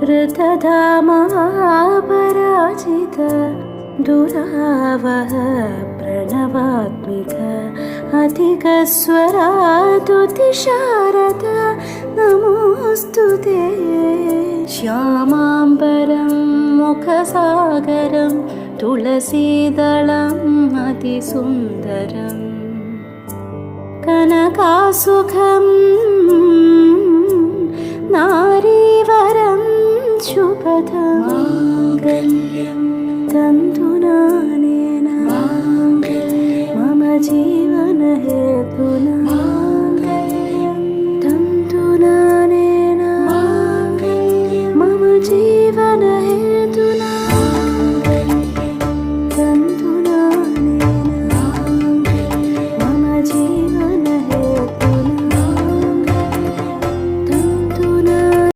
ऋतधामपराजित दुरावह प्रणवात्मिक अधिकस्वरातुतिशारद नमोऽस्तु ते। श्यामाम्बरं मुखसागरं तुलसीदलम् अतिसुन्दरम् कनकासुखं नारीवरं शुभदं माङ्गल्यं तन्तुनानेन मम जीवनहेतुना।